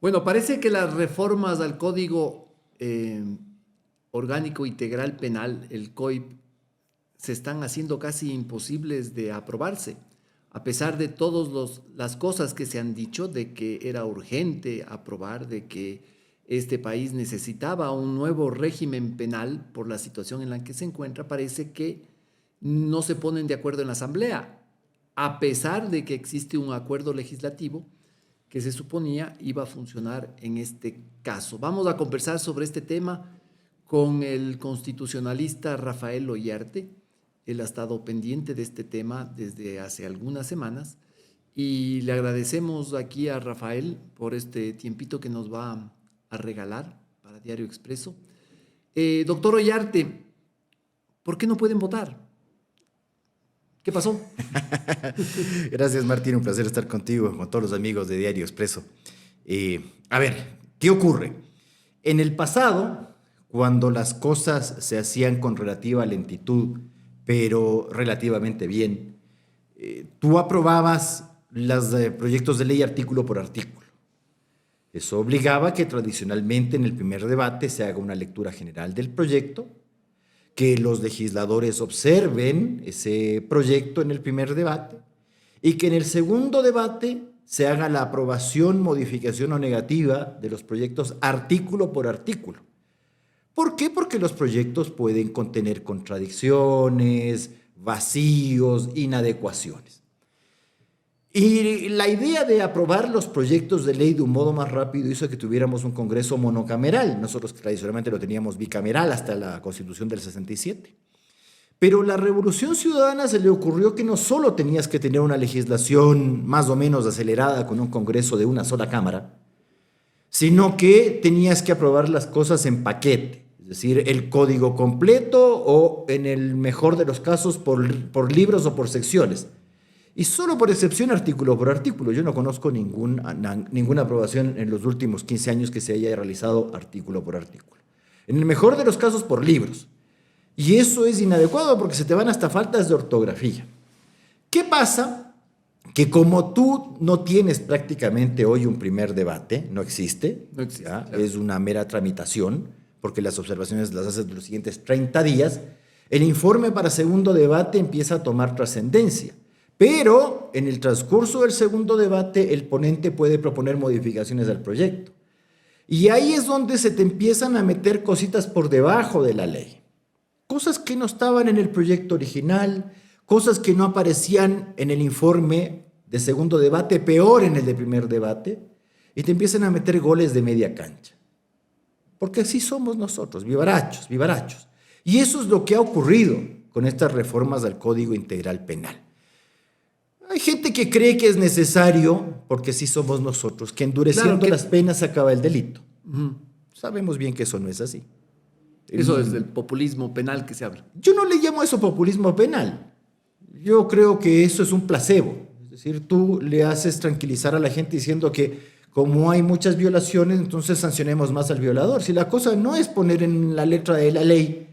Bueno, parece que las reformas al Código Orgánico Integral Penal, el COIP, se están haciendo casi imposibles de aprobarse, a pesar de todas las cosas que se han dicho de que era urgente aprobar, de que este país necesitaba un nuevo régimen penal por la situación en la que se encuentra. Parece que no se ponen de acuerdo en la Asamblea, a pesar de que existe un acuerdo legislativo que se suponía iba a funcionar en este caso. Vamos a conversar sobre este tema con el constitucionalista Rafael Ollarte. Él ha estado pendiente de este tema desde hace algunas semanas y le agradecemos aquí a Rafael por este tiempito que nos va a regalar para Diario Expreso. Doctor Ollarte, ¿por qué no pueden votar? ¿Qué pasó? Gracias, Martín. Un placer estar contigo, con todos los amigos de Diario Expreso. A ver, ¿qué ocurre? En el pasado, cuando las cosas se hacían con relativa lentitud, pero relativamente bien, tú aprobabas los proyectos de ley artículo por artículo. Eso obligaba que tradicionalmente en el primer debate se haga una lectura general del proyecto, que los legisladores observen ese proyecto en el primer debate y que en el segundo debate se haga la aprobación, modificación o negativa de los proyectos artículo por artículo. ¿Por qué? Porque los proyectos pueden contener contradicciones, vacíos, inadecuaciones. Y la idea de aprobar los proyectos de ley de un modo más rápido hizo que tuviéramos un Congreso monocameral. Nosotros tradicionalmente lo teníamos bicameral hasta la Constitución del 67. Pero la Revolución Ciudadana se le ocurrió que no solo tenías que tener una legislación más o menos acelerada con un Congreso de una sola Cámara, sino que tenías que aprobar las cosas en paquete, es decir, el código completo o, en el mejor de los casos, por libros o por secciones. Y solo por excepción, artículo por artículo. Yo no conozco ninguna aprobación en los últimos 15 años que se haya realizado artículo por artículo. En el mejor de los casos, por libros. Y eso es inadecuado porque se te van hasta faltas de ortografía. ¿Qué pasa? Que como tú no tienes prácticamente hoy un primer debate, no existe, claro. Es una mera tramitación, porque las observaciones las haces de los siguientes 30 días, el informe para segundo debate empieza a tomar trascendencia. Pero en el transcurso del segundo debate, el ponente puede proponer modificaciones al proyecto. Y ahí es donde se te empiezan a meter cositas por debajo de la ley. Cosas que no estaban en el proyecto original, cosas que no aparecían en el informe de segundo debate, peor en el de primer debate, y te empiezan a meter goles de media cancha. Porque así somos nosotros, vivarachos, vivarachos. Y eso es lo que ha ocurrido con estas reformas al Código Integral Penal. Hay gente que cree que es necesario, porque sí somos nosotros, que endureciendo las penas se acaba el delito. Sabemos bien que eso no es así. Eso es del populismo penal que se habla. Yo no le llamo eso populismo penal. Yo creo que eso es un placebo. Es decir, tú le haces tranquilizar a la gente diciendo que como hay muchas violaciones, entonces sancionemos más al violador. Si la cosa no es poner en la letra de la ley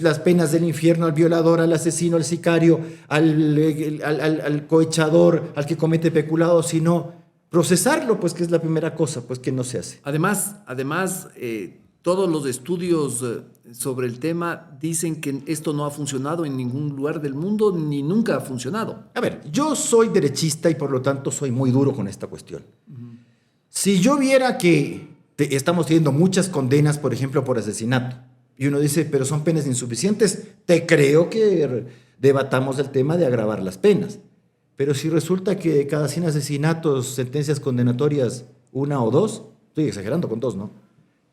las penas del infierno al violador, al asesino, al sicario, al cohechador, al que comete peculado, sino procesarlo, pues que es la primera cosa, pues que no se hace. Además, todos los estudios sobre el tema dicen que esto no ha funcionado en ningún lugar del mundo, ni nunca ha funcionado. A ver, yo soy derechista y por lo tanto soy muy duro con esta cuestión. Si yo viera que estamos teniendo muchas condenas, por ejemplo, por asesinato, y uno dice, pero son penas insuficientes, te creo que debatamos el tema de agravar las penas. Pero si resulta que de cada 100 asesinatos, sentencias condenatorias, 1 o 2, estoy exagerando con 2, ¿no?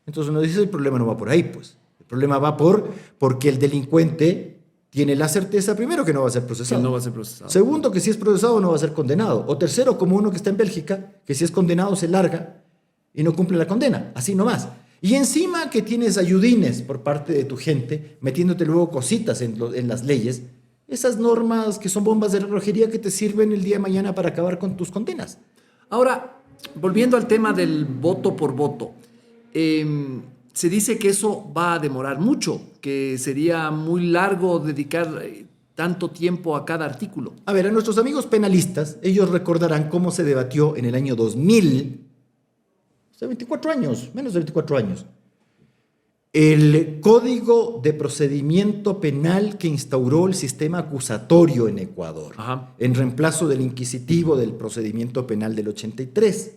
Entonces uno dice, el problema no va por ahí, pues. El problema va porque el delincuente tiene la certeza, primero, que no va a ser procesado. Que no va a ser procesado. Segundo, que si es procesado no va a ser condenado. O tercero, como uno que está en Bélgica, que si es condenado se larga y no cumple la condena, así nomás. Y encima que tienes ayudines por parte de tu gente, metiéndote luego cositas en las leyes, esas normas que son bombas de relojería que te sirven el día de mañana para acabar con tus condenas. Ahora, volviendo al tema del voto por voto, se dice que eso va a demorar mucho, que sería muy largo dedicar tanto tiempo a cada artículo. A ver, a nuestros amigos penalistas, ellos recordarán cómo se debatió en el año 2000 hace 24 años, menos de 24 años. El Código de Procedimiento Penal que instauró el sistema acusatorio en Ecuador, Ajá. en reemplazo del inquisitivo del procedimiento penal del 83.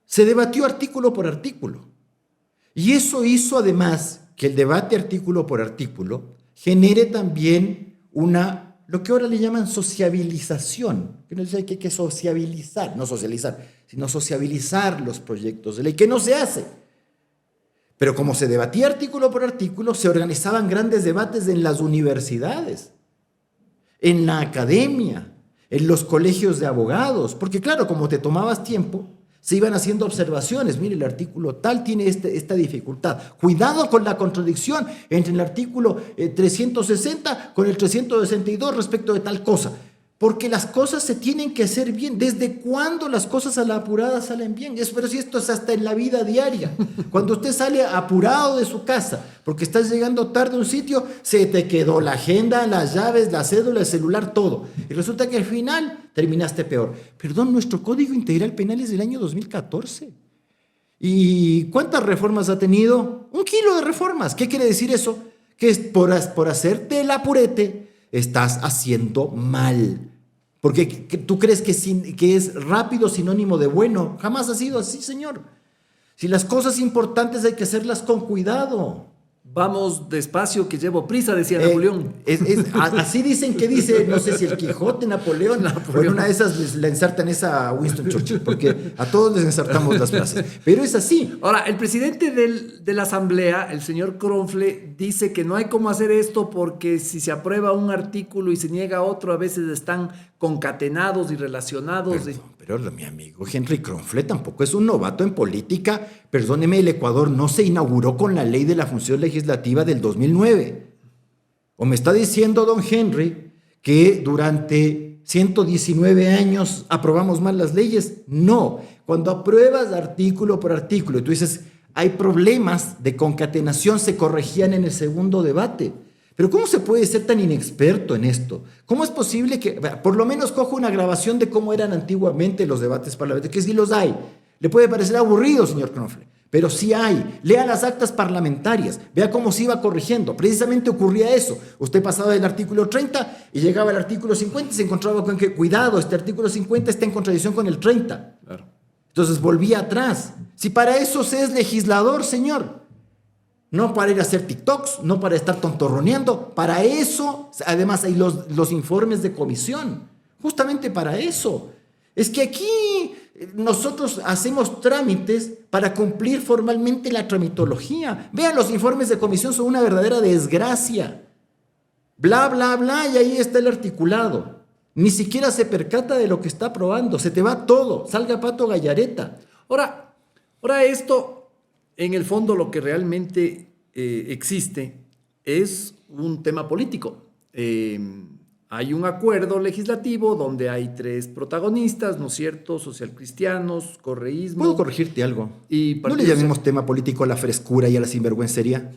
Se debatió artículo por artículo. Y eso hizo además que el debate artículo por artículo genere también lo que ahora le llaman sociabilización. Que no dice que hay que sociabilizar, no socializar, sino sociabilizar los proyectos de ley, que no se hace. Pero como se debatía artículo por artículo, se organizaban grandes debates en las universidades, en la academia, en los colegios de abogados, porque claro, como te tomabas tiempo, se iban haciendo observaciones. Mire, el artículo tal tiene esta dificultad. Cuidado con la contradicción entre el artículo 360 con el 362 respecto de tal cosa. Porque las cosas se tienen que hacer bien. ¿Desde cuándo las cosas a la apurada salen bien? Pero si esto es hasta en la vida diaria. Cuando usted sale apurado de su casa porque estás llegando tarde a un sitio, se te quedó la agenda, las llaves, la cédula, el celular, todo. Y resulta que al final terminaste peor. Perdón, nuestro Código Integral Penal es del año 2014. ¿Y cuántas reformas ha tenido? 1 kilo de reformas. ¿Qué quiere decir eso? Que es por hacerte el apurete, estás haciendo mal. Porque tú crees que es rápido sinónimo de bueno. Jamás ha sido así, señor. Si las cosas importantes hay que hacerlas con cuidado. Vamos despacio, que llevo prisa, decía Napoleón. Así dicen que dice, no sé si el Quijote, Napoleón. O en una de esas le ensartan esa a Winston Churchill, porque a todos les ensartamos las frases. Pero es así. Ahora, el presidente de la Asamblea, el señor Kronfle, dice que no hay cómo hacer esto porque si se aprueba un artículo y se niega otro, a veces están concatenados y relacionados. Pero mi amigo Henry Kronfle tampoco es un novato en política. Perdóneme, el Ecuador no se inauguró con la ley de la función legislativa del 2009. ¿O me está diciendo, don Henry, que durante 119 años aprobamos mal las leyes? No. Cuando apruebas artículo por artículo y tú dices, hay problemas de concatenación, se corregían en el segundo debate. Pero ¿cómo se puede ser tan inexperto en esto? ¿Cómo es posible que, por lo menos cojo una grabación de cómo eran antiguamente los debates parlamentarios? Que sí los hay. Le puede parecer aburrido, señor Kronfle, pero sí hay. Lea las actas parlamentarias, vea cómo se iba corrigiendo. Precisamente ocurría eso. Usted pasaba del artículo 30 y llegaba al artículo 50 y se encontraba con que, cuidado, este artículo 50 está en contradicción con el 30. Claro. Entonces volvía atrás. Si para eso se es legislador, señor. No para ir a hacer TikToks, no para estar tontorroneando. Para eso, además, hay los informes de comisión. Justamente para eso. Es que aquí nosotros hacemos trámites para cumplir formalmente la tramitología. Vean, los informes de comisión son una verdadera desgracia. Bla, bla, bla, y ahí está el articulado. Ni siquiera se percata de lo que está aprobando. Se te va todo. Salga Pato Gallareta. Ahora esto... En el fondo, lo que realmente existe es un tema político. Hay un acuerdo legislativo donde hay 3 protagonistas, ¿no es cierto? Socialcristianos, correísmo. ¿Puedo corregirte algo? Y ¿No le llamemos tema político a la frescura y a la sinvergüencería?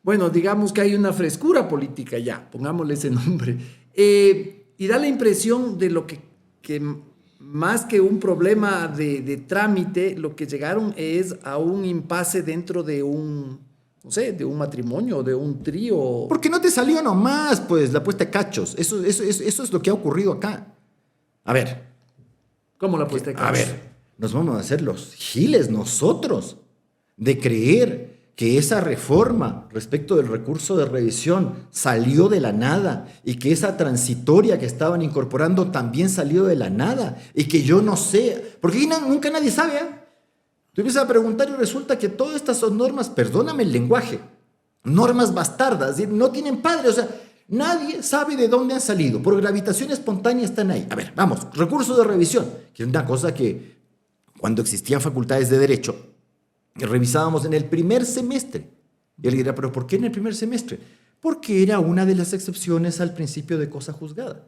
Bueno, digamos que hay una frescura política ya, pongámosle ese nombre. Y da la impresión de lo que más que un problema de trámite, lo que llegaron es a un impasse dentro de un matrimonio, de un trío. Porque no te salió nomás, pues, la puesta de cachos. Eso es lo que ha ocurrido acá. A ver. ¿Cómo la puesta de cachos? A ver, nos vamos a hacer los giles nosotros de creer que esa reforma respecto del recurso de revisión salió de la nada y que esa transitoria que estaban incorporando también salió de la nada y que yo no sé, porque aquí nunca nadie sabe, ¿eh? Tú empiezas a preguntar y resulta que todas estas son normas, perdóname el lenguaje, normas bastardas, no tienen padre, o sea, nadie sabe de dónde han salido, por gravitación espontánea están ahí. A ver, vamos, recurso de revisión, que es una cosa que cuando existían facultades de derecho, que revisábamos en el primer semestre. Y él dirá, ¿pero por qué en el primer semestre? Porque era una de las excepciones al principio de cosa juzgada.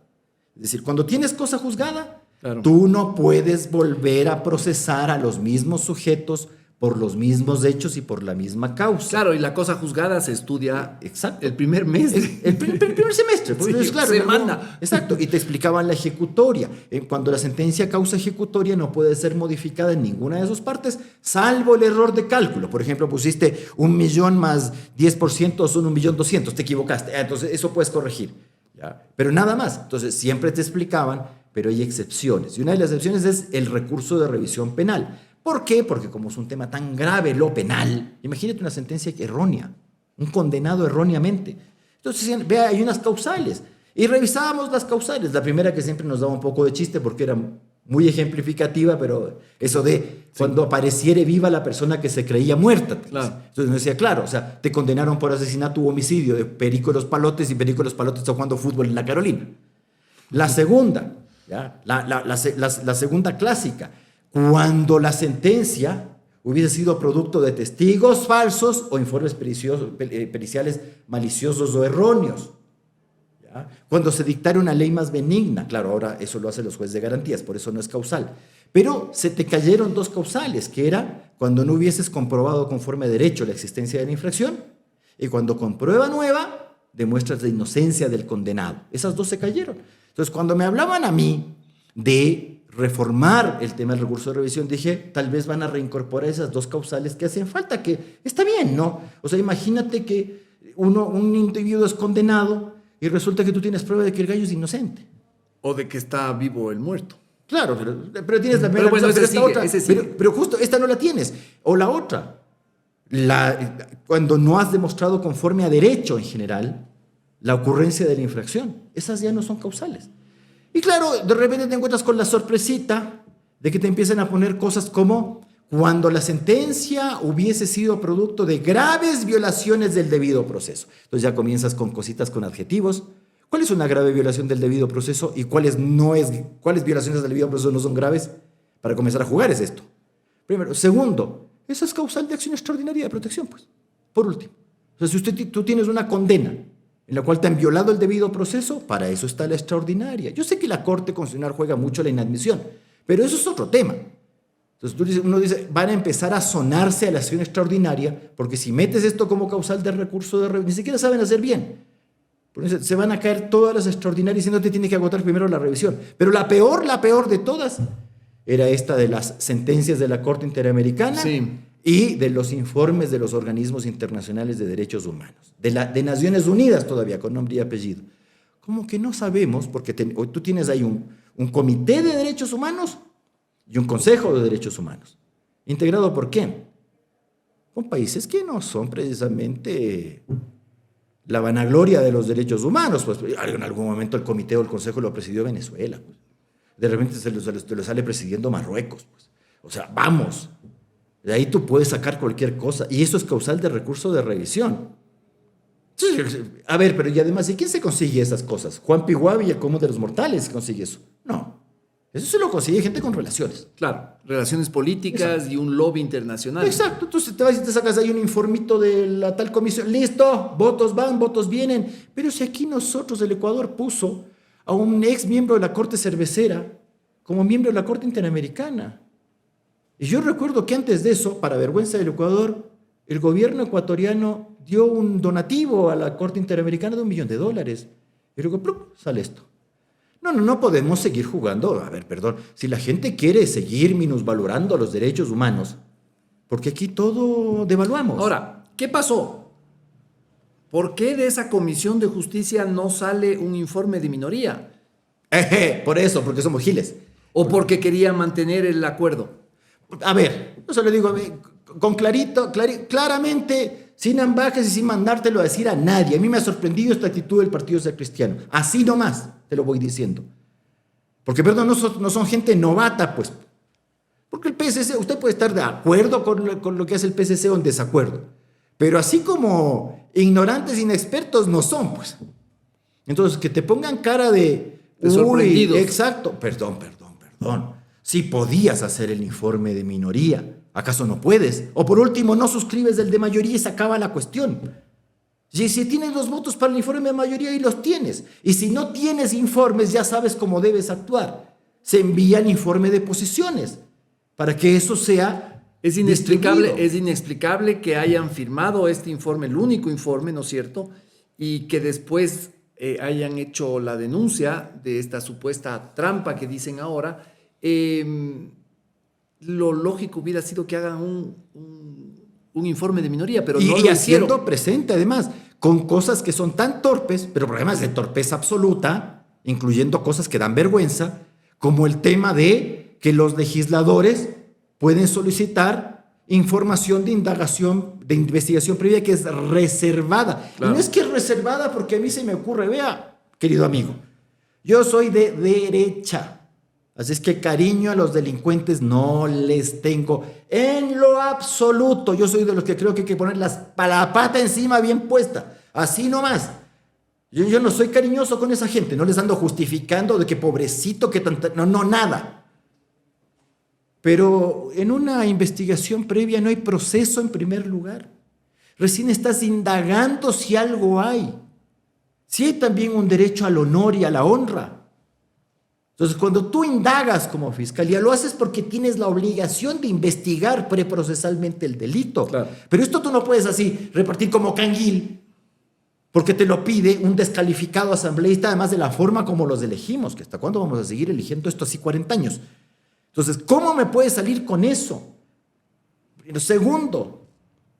Es decir, cuando tienes cosa juzgada, claro, tú no puedes volver a procesar a los mismos sujetos por los mismos hechos y por la misma causa. Claro, y la cosa juzgada se estudia Exacto. el primer mes. El primer semestre. Sí, Pues, claro, semana. Exacto. Y te explicaban la ejecutoria. Cuando la sentencia causa ejecutoria no puede ser modificada en ninguna de sus partes, salvo el error de cálculo. Por ejemplo, pusiste 1.000.000 más 10% son 1.200.000. Te equivocaste. Entonces, eso puedes corregir. ¿Ya? Pero nada más. Entonces, siempre te explicaban, pero hay excepciones. Y una de las excepciones es el recurso de revisión penal. ¿Por qué? Porque como es un tema tan grave lo penal, imagínate una sentencia errónea, un condenado erróneamente. Entonces decían, vea, hay unas causales. Y revisábamos las causales. La primera que siempre nos daba un poco de chiste porque era muy ejemplificativa, pero eso de cuando apareciere viva la persona que se creía muerta. Claro. Entonces nos decía, claro, o sea, te condenaron por asesinato u homicidio de Perico Los Palotes y Perico Los Palotes está jugando fútbol en la Carolina. La segunda, ¿ya? La segunda clásica. Cuando la sentencia hubiese sido producto de testigos falsos o informes periciales maliciosos o erróneos. ¿Ya? Cuando se dictara una ley más benigna, claro, ahora eso lo hacen los jueces de garantías, por eso no es causal. Pero se te cayeron dos causales, que era cuando no hubieses comprobado conforme a derecho la existencia de la infracción y cuando con prueba nueva demuestras la inocencia del condenado. Esas dos se cayeron. Entonces, cuando me hablaban a mí de reformar el tema del recurso de revisión, dije, tal vez van a reincorporar esas dos causales que hacen falta, que está bien, ¿no? O sea, imagínate que un individuo es condenado y resulta que tú tienes prueba de que el gallo es inocente. O de que está vivo el muerto. Claro, pero tienes la primera bueno, ese sigue. Pero justo esta no la tienes. O la otra, cuando no has demostrado conforme a derecho en general la ocurrencia de la infracción, esas ya no son causales. Y claro, de repente te encuentras con la sorpresita de que te empiezan a poner cosas como cuando la sentencia hubiese sido producto de graves violaciones del debido proceso. Entonces ya comienzas con cositas con adjetivos. ¿Cuál es una grave violación del debido proceso y cuáles violaciones del debido proceso no son graves? Para comenzar a jugar es esto. Primero. Segundo, eso es causal de acción extraordinaria de protección, pues. Por último. O sea, si tú tienes una condena en la cual te han violado el debido proceso, para eso está la extraordinaria. Yo sé que la Corte Constitucional juega mucho la inadmisión, pero eso es otro tema. Entonces uno dice, van a empezar a sonarse a la acción extraordinaria, porque si metes esto como causal de recurso de revisión, ni siquiera saben hacer bien. Porque se van a caer todas las extraordinarias y no te tiene que agotar primero la revisión. Pero la peor de todas era esta de las sentencias de la Corte Interamericana. Sí. Y de los informes de los organismos internacionales de derechos humanos, de Naciones Unidas todavía, con nombre y apellido. Como que no sabemos, porque hoy tú tienes ahí un comité de derechos humanos y un consejo de derechos humanos. ¿Integrado por quién? Con países que no son precisamente la vanagloria de los derechos humanos. Pues en algún momento el comité o el consejo lo presidió Venezuela. Pues. De repente se lo sale presidiendo Marruecos. Pues. O sea, vamos. De ahí tú puedes sacar cualquier cosa. Y eso es causal de recurso de revisión. A ver, pero y además, ¿y quién se consigue esas cosas? ¿Juan Piguavi y el común de los mortales consigue eso? No. Eso se lo consigue gente con relaciones. Claro, relaciones políticas. Exacto. Y un lobby internacional. Exacto. Entonces te vas y te sacas ahí un informito de la tal comisión. Listo, votos van, votos vienen. Pero si aquí nosotros, el Ecuador, puso a un ex miembro de la Corte Cervecera como miembro de la Corte Interamericana. Y yo recuerdo que antes de eso, para vergüenza del Ecuador, el gobierno ecuatoriano dio un donativo a la Corte Interamericana de $1 millón. Y luego, ¡plup!, sale esto. No podemos seguir jugando. A ver, perdón, si la gente quiere seguir minusvalorando los derechos humanos, porque aquí todo devaluamos. Ahora, ¿qué pasó? ¿Por qué de esa Comisión de Justicia no sale un informe de minoría? Por eso, porque somos giles. ¿O porque quería mantener el acuerdo? A ver, yo se lo digo con claramente, sin ambajes y sin mandártelo a decir a nadie. A mí me ha sorprendido esta actitud del Partido Social Cristiano. Así nomás te lo voy diciendo. Porque, perdón, no son gente novata, pues. Porque el PSC, usted puede estar de acuerdo con lo que hace el PSC o en desacuerdo. Pero así como ignorantes, inexpertos, no son, pues. Entonces, que te pongan cara de sorprendidos. Exacto. Perdón. Si podías hacer el informe de minoría, ¿acaso no puedes? O por último, no suscribes el de mayoría y se acaba la cuestión. Y si tienes los votos para el informe de mayoría, y los tienes. Y si no tienes informes, ya sabes cómo debes actuar. Se envía el informe de posiciones para que eso sea Es inexplicable que hayan firmado este informe, el único informe, ¿no es cierto? Y que después hayan hecho la denuncia de esta supuesta trampa que dicen ahora. Lo lógico hubiera sido que hagan un informe de minoría, pero no y lo haciendo hicieron. presente, además, con cosas que son tan torpes, pero problemas de torpeza absoluta, incluyendo cosas que dan vergüenza, como el tema de que los legisladores pueden solicitar información de indagación, de investigación previa que es reservada. Claro. Y no es que es reservada porque a mí se me ocurre, vea, querido amigo, yo soy de derecha. Así es que cariño a los delincuentes no les tengo en lo absoluto. Yo soy de los que creo que hay que poner la pata encima bien puesta. Así nomás. Yo no soy cariñoso con esa gente. No les ando justificando de que pobrecito, que tanta... No, nada. Pero en una investigación previa no hay proceso en primer lugar. Recién estás indagando si algo hay. Si hay también un derecho al honor y a la honra. Entonces, cuando tú indagas como fiscalía, lo haces porque tienes la obligación de investigar preprocesalmente el delito. Claro. Pero esto tú no puedes así repartir como canguil, porque te lo pide un descalificado asambleísta, además de la forma como los elegimos, que hasta cuándo vamos a seguir eligiendo esto así 40 años. Entonces, ¿cómo me puedes salir con eso? Pero segundo,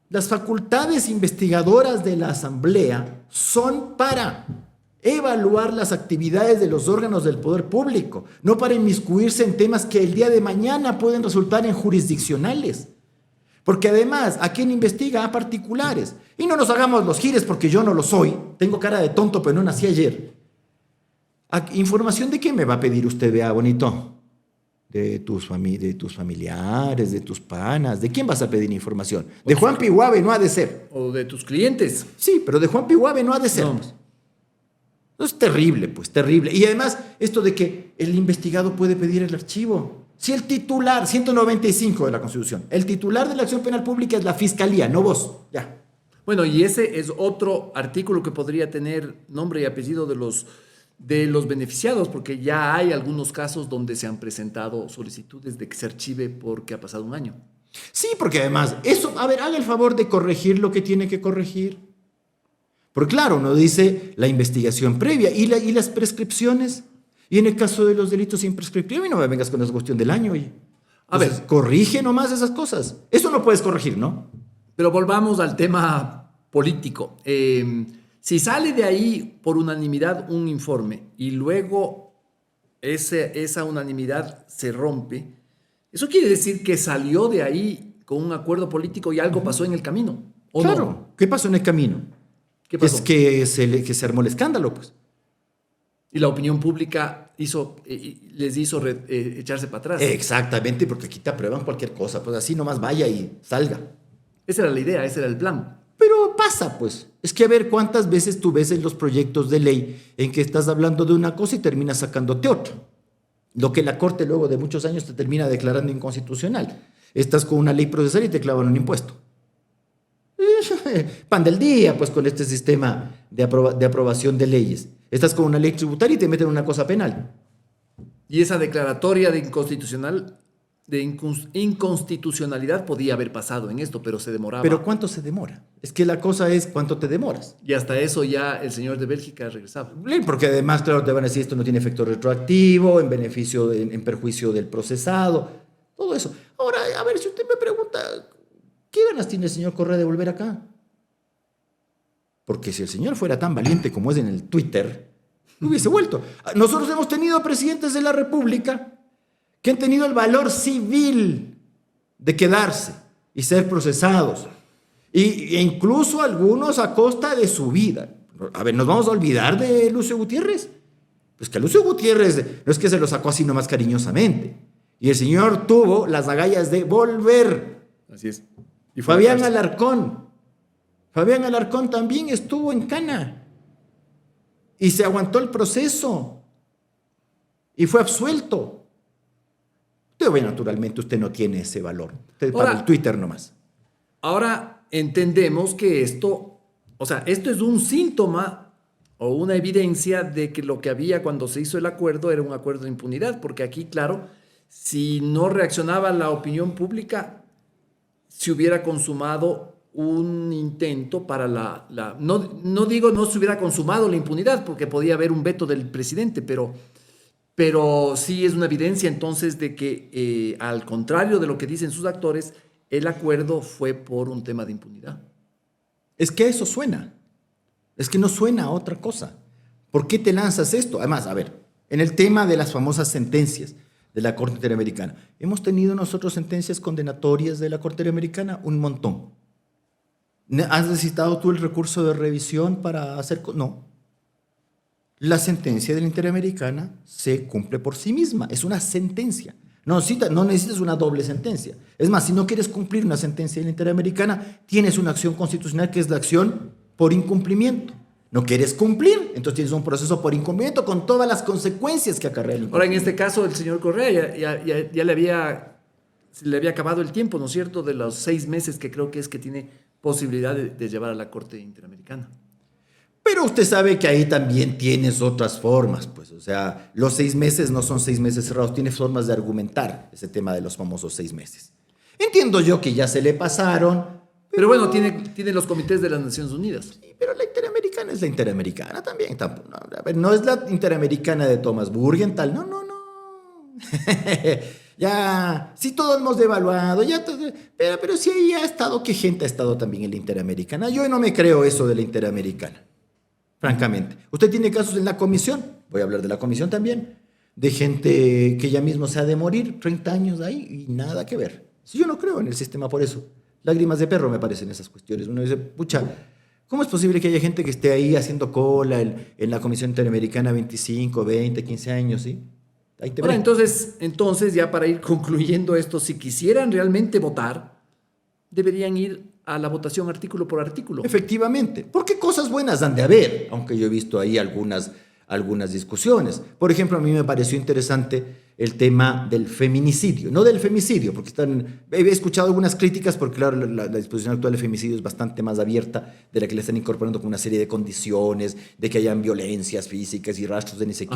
las facultades investigadoras de la asamblea son para evaluar las actividades de los órganos del poder público, no para inmiscuirse en temas que el día de mañana pueden resultar en jurisdiccionales. Porque además, ¿a quién investiga? A particulares. Y no nos hagamos los gires porque yo no lo soy. Tengo cara de tonto, pero no nací ayer. ¿Información de qué me va a pedir usted, vea, bonito? De tus familiares, de tus panas. ¿De quién vas a pedir información? De Juan Pihuave no ha de ser. O de tus clientes. Sí, pero de Juan Pihuave no ha de ser. No, es terrible, pues, terrible. Y además, esto de que el investigado puede pedir el archivo. Si el titular, 195 de la Constitución, el titular de la acción penal pública es la Fiscalía, no vos. Ya. Bueno, y ese es otro artículo que podría tener nombre y apellido de los beneficiados, porque ya hay algunos casos donde se han presentado solicitudes de que se archive porque ha pasado un año. Sí, porque además, eso, a ver, haga el favor de corregir lo que tiene que corregir. Porque claro, uno dice la investigación previa y las prescripciones. Y en el caso de los delitos imprescriptibles, y no me vengas con esa cuestión del año. Oye. Entonces, corrige nomás esas cosas. Eso no puedes corregir, ¿no? Pero volvamos al tema político. Si sale de ahí por unanimidad un informe y luego esa unanimidad se rompe, eso quiere decir que salió de ahí con un acuerdo político y algo pasó en el camino. ¿O claro. No? ¿Qué pasó en el camino? ¿Qué pasó? Es que se armó el escándalo, pues. Y la opinión pública les hizo echarse para atrás. Exactamente, porque aquí te aprueban cualquier cosa. Pues así nomás vaya y salga. Esa era la idea, ese era el plan. Pero pasa, pues. Es que a ver cuántas veces tú ves en los proyectos de ley en que estás hablando de una cosa y terminas sacándote otra. Lo que la Corte luego de muchos años te termina declarando inconstitucional. Estás con una ley procesal y te clavan un impuesto. Pan del día, pues, con este sistema de aprobación de leyes. Estás con una ley tributaria y te meten una cosa penal. Y esa declaratoria de inconstitucionalidad podía haber pasado en esto, pero se demoraba. ¿Pero cuánto se demora? Es que la cosa es cuánto te demoras. Y hasta eso ya el señor de Bélgica regresaba. Porque además, claro, te van a decir esto no tiene efecto retroactivo, en perjuicio del procesado, todo eso. Ahora, a ver, si usted me pregunta, ¿qué ganas tiene el señor Correa de volver acá? Porque si el señor fuera tan valiente como es en el Twitter, no hubiese vuelto. Nosotros hemos tenido presidentes de la República que han tenido el valor civil de quedarse y ser procesados. E incluso algunos a costa de su vida. A ver, ¿nos vamos a olvidar de Lucio Gutiérrez? Pues que a Lucio Gutiérrez no es que se lo sacó así nomás cariñosamente. Y el señor tuvo las agallas de volver. Así es. Y Fabián Alarcón. Fabián Alarcón también estuvo en cana. Y se aguantó el proceso. Y fue absuelto. Usted, naturalmente, usted no tiene ese valor. Usted para el Twitter nomás. Ahora entendemos que esto es un síntoma o una evidencia de que lo que había cuando se hizo el acuerdo era un acuerdo de impunidad, porque aquí, claro, si no reaccionaba la opinión pública, se hubiera consumado un intento para no digo no se hubiera consumado la impunidad, porque podía haber un veto del presidente, pero sí es una evidencia entonces de que, al contrario de lo que dicen sus actores, el acuerdo fue por un tema de impunidad. Es que eso suena. Es que no suena a otra cosa. ¿Por qué te lanzas esto? Además, a ver, en el tema de las famosas sentencias de la Corte Interamericana, ¿hemos tenido nosotros sentencias condenatorias de la Corte Interamericana? Un montón. ¿Has necesitado tú el recurso de revisión para hacer...? No. La sentencia de la Interamericana se cumple por sí misma. Es una sentencia. No necesitas una doble sentencia. Es más, si no quieres cumplir una sentencia de la Interamericana, tienes una acción constitucional que es la acción por incumplimiento. No quieres cumplir, entonces tienes un proceso por incumplimiento con todas las consecuencias que acarrea el incumplimiento. Ahora, en este caso, el señor Correa ya le había acabado el tiempo, ¿no es cierto?, de los 6 meses que creo que es que tiene posibilidad de llevar a la Corte Interamericana. Pero usted sabe que ahí también tienes otras formas, pues, o sea, los 6 meses no son 6 meses cerrados, tienes formas de argumentar ese tema de los famosos 6 meses. Entiendo yo que ya se le pasaron. Pero bueno, tiene los comités de las Naciones Unidas. Sí, pero la Interamericana es la Interamericana también. A ver, no es la Interamericana de Thomas Burgenthal, no. Ya, sí, todos hemos devaluado, pero sí ahí ha estado, ¿qué gente ha estado también en la Interamericana? Yo no me creo eso de la Interamericana, francamente. Usted tiene casos en la comisión, voy a hablar de la comisión también, de gente que ya mismo se ha de morir, 30 años ahí y nada que ver. Sí, yo no creo en el sistema por eso. Lágrimas de perro me parecen esas cuestiones. Uno dice, pucha, ¿cómo es posible que haya gente que esté ahí haciendo cola en la Comisión Interamericana 25, 20, 15 años, ¿sí? Ahí te Ahora, veré. entonces, ya para ir concluyendo esto, si quisieran realmente votar, deberían ir a la votación artículo por artículo. Efectivamente, porque cosas buenas han de haber, aunque yo he visto ahí algunas discusiones. Por ejemplo, a mí me pareció interesante el tema del feminicidio, no del femicidio, porque he escuchado algunas críticas, porque claro, la disposición actual del femicidio es bastante más abierta de la que le están incorporando con una serie de condiciones, de que hayan violencias físicas y rastros de ni sé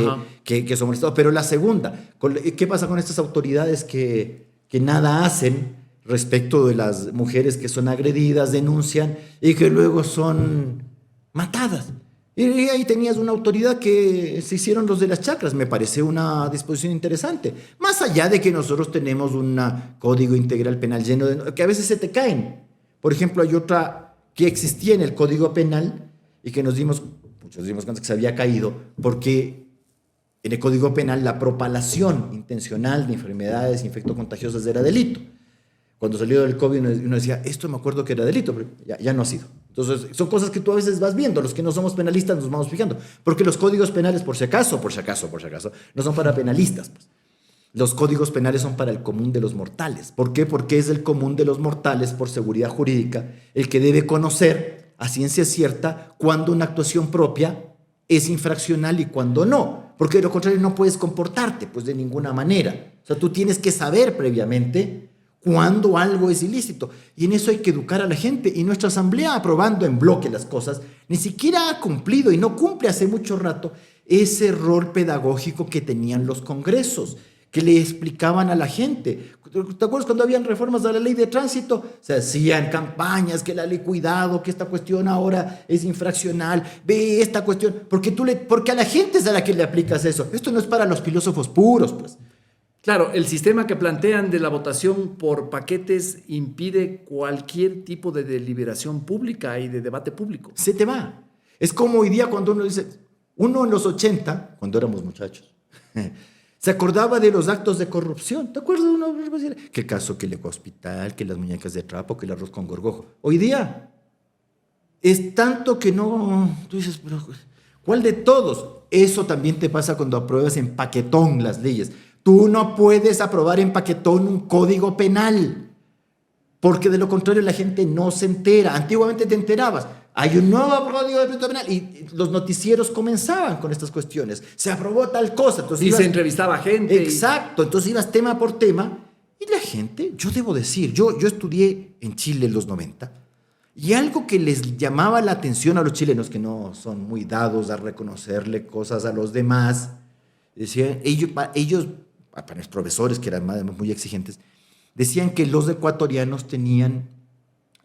qué, que son molestados. Pero la segunda, ¿qué pasa con estas autoridades que nada hacen respecto de las mujeres que son agredidas, denuncian y que luego son matadas? Y ahí tenías una autoridad que se hicieron los de las chacras. Me parece una disposición interesante. Más allá de que nosotros tenemos un código integral penal lleno de... que a veces se te caen. Por ejemplo, hay otra que existía en el código penal y que muchos dimos cuenta que se había caído porque en el código penal la propalación intencional de enfermedades infectocontagiosas era delito. Cuando salió del COVID uno decía, esto me acuerdo que era delito, pero ya no ha sido. Entonces, son cosas que tú a veces vas viendo, los que no somos penalistas nos vamos fijando, porque los códigos penales, por si acaso, no son para penalistas, pues. Los códigos penales son para el común de los mortales. ¿Por qué? Porque es el común de los mortales, por seguridad jurídica, el que debe conocer a ciencia cierta cuándo una actuación propia es infraccional y cuándo no, porque de lo contrario no puedes comportarte, pues, de ninguna manera. O sea, tú tienes que saber previamente cuando algo es ilícito. Y en eso hay que educar a la gente. Y nuestra asamblea, aprobando en bloque las cosas, ni siquiera ha cumplido y no cumple hace mucho rato ese rol pedagógico que tenían los congresos, que le explicaban a la gente. ¿Te acuerdas cuando habían reformas a la ley de tránsito? Se hacían campañas, que la ley, cuidado, que esta cuestión ahora es infraccional, ve esta cuestión, porque a la gente es a la que le aplicas eso. Esto no es para los filósofos puros, pues. Claro, el sistema que plantean de la votación por paquetes impide cualquier tipo de deliberación pública y de debate público. Se te va. Es como hoy día cuando uno dice, uno en los 80, cuando éramos muchachos, se acordaba de los actos de corrupción. ¿Te acuerdas de uno? Que el caso que el Ecohospital, que las muñecas de trapo, que el arroz con gorgojo. Hoy día es tanto que no... Tú dices, pero ¿cuál de todos? Eso también te pasa cuando apruebas en paquetón las leyes. Tú no puedes aprobar en paquetón un código penal, porque de lo contrario la gente no se entera. Antiguamente te enterabas, hay un nuevo código penal y los noticieros comenzaban con estas cuestiones. Se aprobó tal cosa. Entonces se entrevistaba gente. Exacto, entonces ibas tema por tema y la gente, yo debo decir, yo estudié en Chile en los 90 y algo que les llamaba la atención a los chilenos, que no son muy dados a reconocerle cosas a los demás, decían, ellos para los profesores, que eran muy exigentes, decían que los ecuatorianos tenían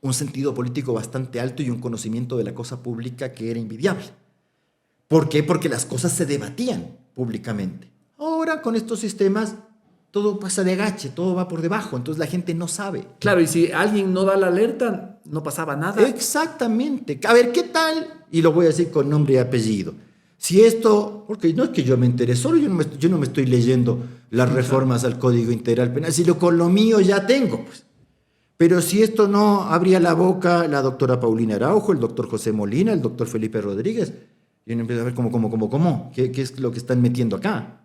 un sentido político bastante alto y un conocimiento de la cosa pública que era envidiable. ¿Por qué? Porque las cosas se debatían públicamente. Ahora, con estos sistemas, todo pasa de agache, todo va por debajo, entonces la gente no sabe. Claro, y si alguien no da la alerta, no pasaba nada. Exactamente. A ver, ¿qué tal? Y lo voy a decir con nombre y apellido. Si esto, porque no es que yo me entere, solo yo no me estoy leyendo las reformas al Código Integral Penal, si con lo mío ya tengo, pues. Pero si esto no abría la boca la doctora Paulina Araujo, el doctor José Molina, el doctor Felipe Rodríguez, y uno empieza a ver cómo, ¿qué es lo que están metiendo acá?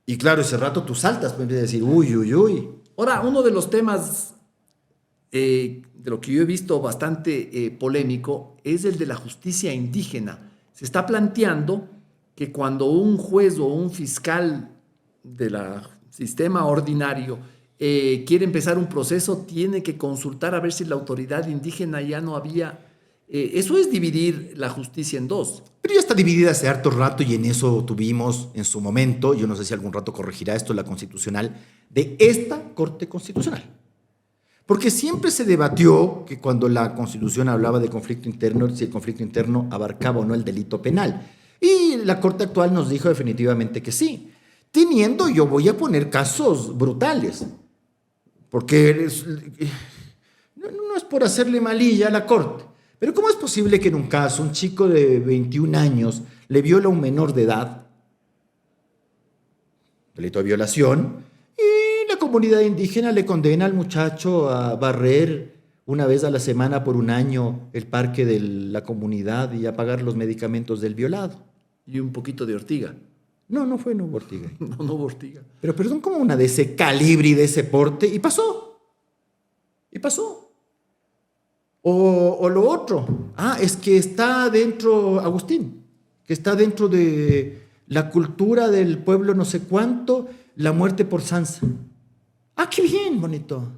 Y claro, ese rato tú saltas, pues empiezas a decir, uy. Ahora, uno de los temas de lo que yo he visto bastante polémico es el de la justicia indígena. Se está planteando que cuando un juez o un fiscal del sistema ordinario quiere empezar un proceso, tiene que consultar a ver si la autoridad indígena ya no había... eso es dividir la justicia en dos. Pero ya está dividida hace harto rato y en eso tuvimos en su momento, yo no sé si algún rato corregirá esto, la constitucional de esta Corte Constitucional. Porque siempre se debatió que cuando la Constitución hablaba de conflicto interno, si el conflicto interno abarcaba o no el delito penal. Y la Corte actual nos dijo definitivamente que sí. Teniendo, yo voy a poner casos brutales. Porque no es por hacerle malilla a la Corte. Pero ¿cómo es posible que en un caso un chico de 21 años le viola a un menor de edad, delito de violación, y la comunidad indígena le condena al muchacho a barrer una vez a la semana por un año el parque de la comunidad y a pagar los medicamentos del violado? Y un poquito de ortiga. No fue ortiga. No hubo ortiga. Pero perdón, como una de ese calibre y de ese porte, y pasó. O lo otro, es que está dentro, Agustín, que está dentro de la cultura del pueblo no sé cuánto, la muerte por Sansa. ¡Qué bien, bonito!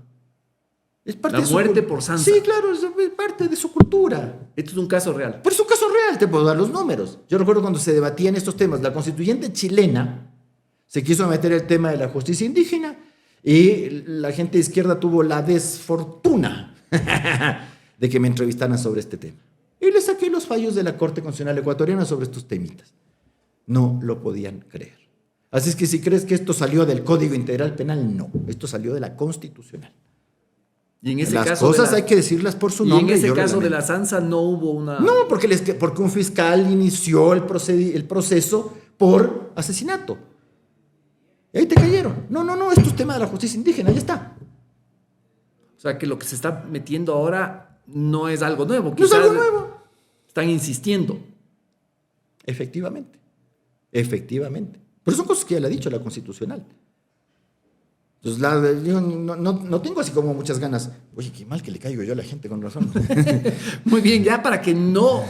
Es parte la de muerte por Sansa. Sí, claro, es parte de su cultura. Esto es un caso real. Pero es un caso real, te puedo dar los números. Yo recuerdo cuando se debatían estos temas, la constituyente chilena se quiso meter el tema de la justicia indígena y la gente de izquierda tuvo la desfortuna de que me entrevistaran sobre este tema. Y le saqué los fallos de la Corte Constitucional Ecuatoriana sobre estos temitas. No lo podían creer. Así es que si crees que esto salió del Código Integral Penal, no. Esto salió de la Constitucional. Y en ese las caso cosas hay que decirlas por su nombre. Y en ese caso de la Sansa no hubo una... No, porque un fiscal inició el proceso por asesinato. Y ahí te cayeron. No, esto es tema de la justicia indígena, ya está. O sea, que lo que se está metiendo ahora no es algo nuevo. No es algo nuevo. Están insistiendo. Efectivamente. Pero son cosas que ya le ha dicho la Constitucional. Entonces, yo no tengo así como muchas ganas. Oye, qué mal que le caigo yo a la gente, con razón. Muy bien, ya para que no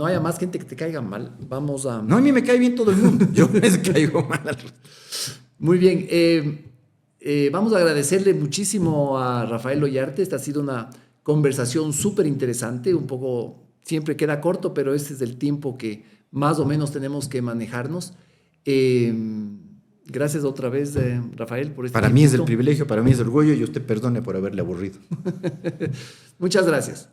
haya más gente que te caiga mal, vamos a... No, a mí me cae bien todo el mundo. Yo me caigo mal. Muy bien. Vamos a agradecerle muchísimo a Rafael Ollarte. Esta ha sido una conversación súper interesante. Un poco, siempre queda corto, pero este es el tiempo que más o menos tenemos que manejarnos. Gracias otra vez, Rafael, por este Para mí es el privilegio, para mí es el orgullo y usted perdone por haberle aburrido. Muchas gracias.